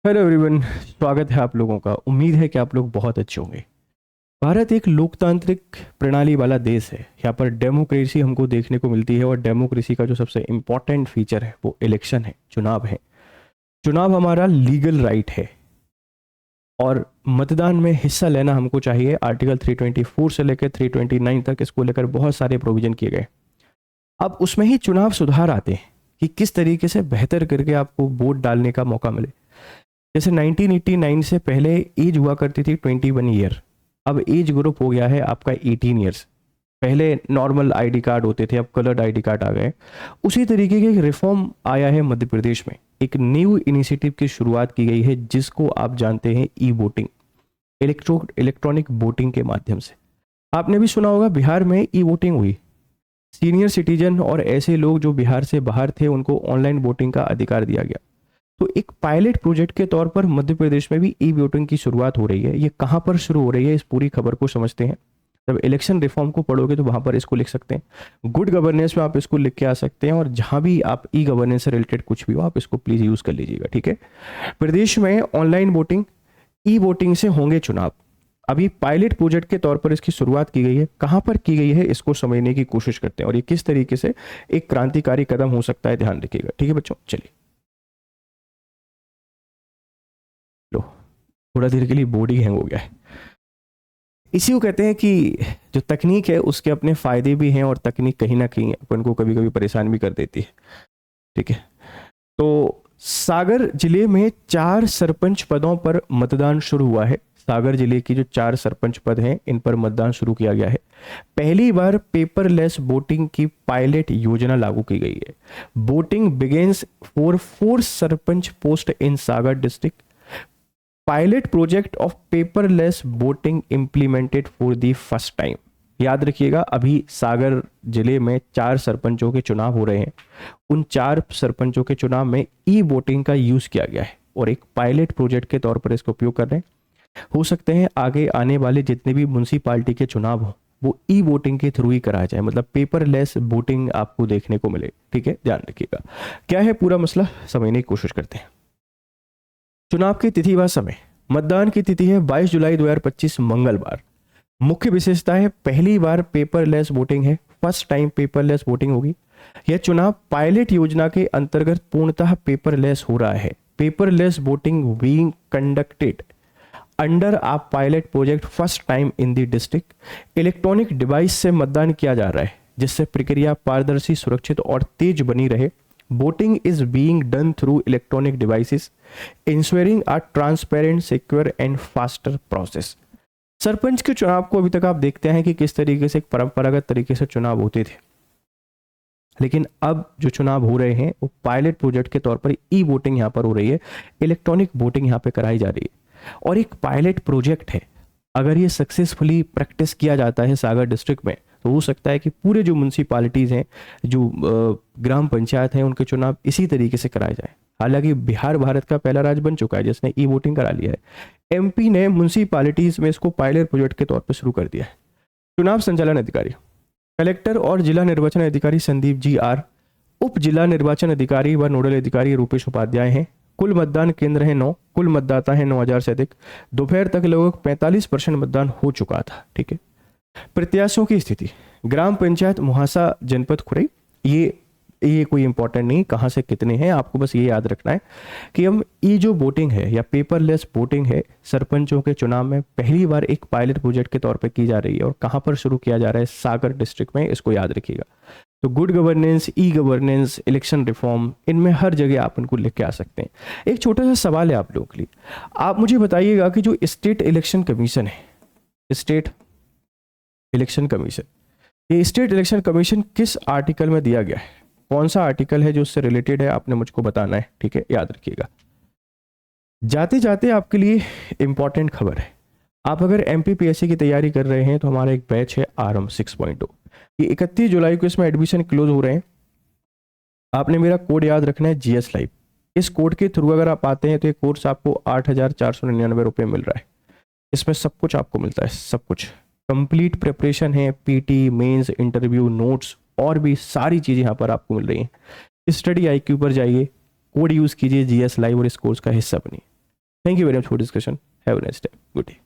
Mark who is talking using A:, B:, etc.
A: Hello everyone, स्वागत है आप लोगों का। उम्मीद है कि आप लोग बहुत अच्छे होंगे। भारत एक लोकतांत्रिक प्रणाली वाला देश है। यहाँ पर डेमोक्रेसी हमको देखने को मिलती है और डेमोक्रेसी का जो सबसे इम्पोर्टेंट फीचर है वो इलेक्शन है, चुनाव है। चुनाव हमारा लीगल राइट है और मतदान में हिस्सा लेना हमको चाहिए। आर्टिकल 324 से लेकर 329 तक इसको लेकर बहुत सारे प्रोविजन किए गए। अब उसमें ही चुनाव सुधार आते हैं कि किस तरीके से बेहतर करके आपको वोट डालने का मौका मिले। जैसे 1989 से पहले एज हुआ करती थी 21 ईयर, अब एज ग्रुप हो गया है आपका 18 ईयर्स। पहले नॉर्मल आईडी कार्ड होते थे, अब कलर्ड आईडी कार्ड आ गए। उसी तरीके के एक रिफॉर्म आया है मध्य प्रदेश में। एक न्यू इनिशिएटिव की शुरुआत की गई है जिसको आप जानते हैं ई वोटिंग, इलेक्ट्रॉनिक वोटिंग के माध्यम से। आपने भी सुना होगा बिहार में ई वोटिंग हुई। सीनियर सिटीजन और ऐसे लोग जो बिहार से बाहर थे उनको ऑनलाइन वोटिंग का अधिकार दिया गया। तो एक पायलट प्रोजेक्ट के तौर पर मध्य प्रदेश में भी ई वोटिंग की शुरुआत हो रही है। ये कहाँ पर शुरू हो रही है, इस पूरी खबर को समझते हैं। जब इलेक्शन रिफॉर्म को पढ़ोगे तो वहां पर इसको लिख सकते हैं। गुड गवर्नेंस में आप इसको लिख के आ सकते हैं और जहां भी आप ई गवर्नेंस से रिलेटेड कुछ भी हो आप इसको प्लीज यूज कर लीजिएगा, ठीक है। प्रदेश में ऑनलाइन वोटिंग, ई वोटिंग से होंगे चुनाव। अभी पायलट प्रोजेक्ट के तौर पर इसकी शुरुआत की गई है। कहां पर की गई है इसको समझने की कोशिश करते हैं और ये किस तरीके से एक क्रांतिकारी कदम हो सकता है, ध्यान रखिएगा, ठीक है बच्चों। चलिए, लो, थोड़ा देर के लिए बोर्ड ही हैंग हो गया है। इसी को कहते हैं कि जो तकनीक है उसके अपने फायदे भी हैं और तकनीक कहीं ना कहीं अपन को कभी कभी परेशान भी कर देती है, ठीक है। तो सागर जिले में 4 सरपंच पदों पर मतदान शुरू हुआ है। सागर जिले की जो 4 सरपंच पद हैं इन पर मतदान शुरू किया गया है। पहली बार पेपरलेस वोटिंग की पायलट योजना लागू की गई है। Voting begins for 4 sarpanch post in Sagar district. Pilot project of paperless voting implemented for the first time. याद रखिएगा, अभी सागर जिले में 4 सरपंचों के चुनाव हो रहे हैं। उन 4 सरपंचों के चुनाव में ई वोटिंग का यूज किया गया है और एक पायलट प्रोजेक्ट के तौर पर इसका उपयोग कर रहे हैं। हो सकते हैं आगे आने वाले जितने भी म्युनिसिपालिटी के चुनाव हो वो ई वोटिंग के थ्रू ही कराया जाए, मतलब पेपरलेस वोटिंग आपको देखने को मिले, ठीक है। ध्यान रखिएगा क्या है पूरा मसला, समझने की कोशिश करते हैं। चुनाव की तिथि व समय। मतदान की तिथि है 22 जुलाई 2025 मंगलवार। मुख्य विशेषता है पहली बार पेपरलेस वोटिंग है, फर्स्ट टाइम पेपरलेस वोटिंग होगी। यह चुनाव पायलट योजना के अंतर्गत पूर्णतः पेपरलेस हो रहा है। Paperless voting being conducted under a pilot project first time in the district. Electronic device से मतदान किया जा रहा है जिससे प्रक्रिया पारदर्शी, सुरक्षित और तेज बनी रहे। Voting is being done through electronic devices, ensuring a transparent, secure and faster process. Sarpanch के चुनाव को अभी तक आप देखते हैं कि किस तरीके से एक परंपरागत तरीके से चुनाव होते थे, लेकिन अब जो चुनाव हो रहे हैं वो पायलट प्रोजेक्ट के तौर पर ई वोटिंग यहाँ पर हो रही है, इलेक्ट्रॉनिक वोटिंग यहाँ पे कराई जा रही है और एक पायलट प्रोजेक्ट है। अगर ये सक्सेसफुली प्रैक्टिस किया जाता है सागर डिस्ट्रिक्ट में तो हो सकता है कि पूरे जो म्यूनसिपालिटीज़ हैं, जो ग्राम पंचायत हैं, उनके चुनाव इसी तरीके से कराए जाए। हालांकि बिहार भारत का पहला राज्य बन चुका है जिसने ई वोटिंग करा लिया है। एमपी ने म्यूनसिपालिटीज़ में इसको पायलट प्रोजेक्ट के तौर पर शुरू कर दिया है। चुनाव संचालन अधिकारी कलेक्टर और जिला निर्वाचन अधिकारी संदीप जी आर, उप जिला निर्वाचन अधिकारी व नोडल अधिकारी रूपेश उपाध्याय हैं। कुल मतदान केंद्र है 9, कुल मतदाता है 9000 से अधिक। दोपहर तक लगभग 45% मतदान हो चुका था, ठीक है। प्रत्याशियों की स्थिति, ग्राम पंचायत मुहासा जनपद खुरई। ये कोई इंपॉर्टेंट नहीं कहां से कितने हैं, आपको बस ये याद रखना है कि हम ये जो वोटिंग है या पेपरलेस वोटिंग है सरपंचों के चुनाव में पहली बार एक पायलट प्रोजेक्ट के तौर पर की जा रही है और कहां पर शुरू किया जा रहा है, सागर डिस्ट्रिक्ट में, इसको याद रखिएगा। तो good governance, e governance, election reform, इनमें हर जगह आप इनको लिख के आ सकते हैं। एक छोटा सा सवाल है आप लोगों के लिए, आप मुझे बताइएगा कि जो स्टेट इलेक्शन कमीशन है, स्टेट इलेक्शन कमीशन, ये स्टेट इलेक्शन कमीशन किस आर्टिकल में दिया गया है, कौन सा आर्टिकल है जो उससे रिलेटेड है, आपने मुझको बताना है, ठीक है, याद रखिएगा। जाते जाते आपके लिए इंपॉर्टेंट खबर है, आप अगर एमपीपीएससी की तैयारी कर रहे हैं तो हमारा एक बैच है आरएम 6.0, ये 31 जुलाई को इसमें एडमिशन क्लोज हो रहे हैं। आपने मेरा कोड याद रखना है जीएस लाइव। इस कोड के थ्रू अगर आप आते हैं तो ये कोर्स आपको 8,499 रुपये मिल रहा है। इसमें सब कुछ आपको मिलता है, सब कुछ कंप्लीट प्रिपरेशन है, पीटी, मेंस, इंटरव्यू, नोट्स और भी सारी चीज़ें यहाँ पर आपको मिल रही हैं। स्टडी आईक्यू पर जाइए, कोड यूज़ कीजिए जीएस लाइव और इस कोर्स का हिस्सा बनिए। Thank you very much for discussion, have a nice day, good day.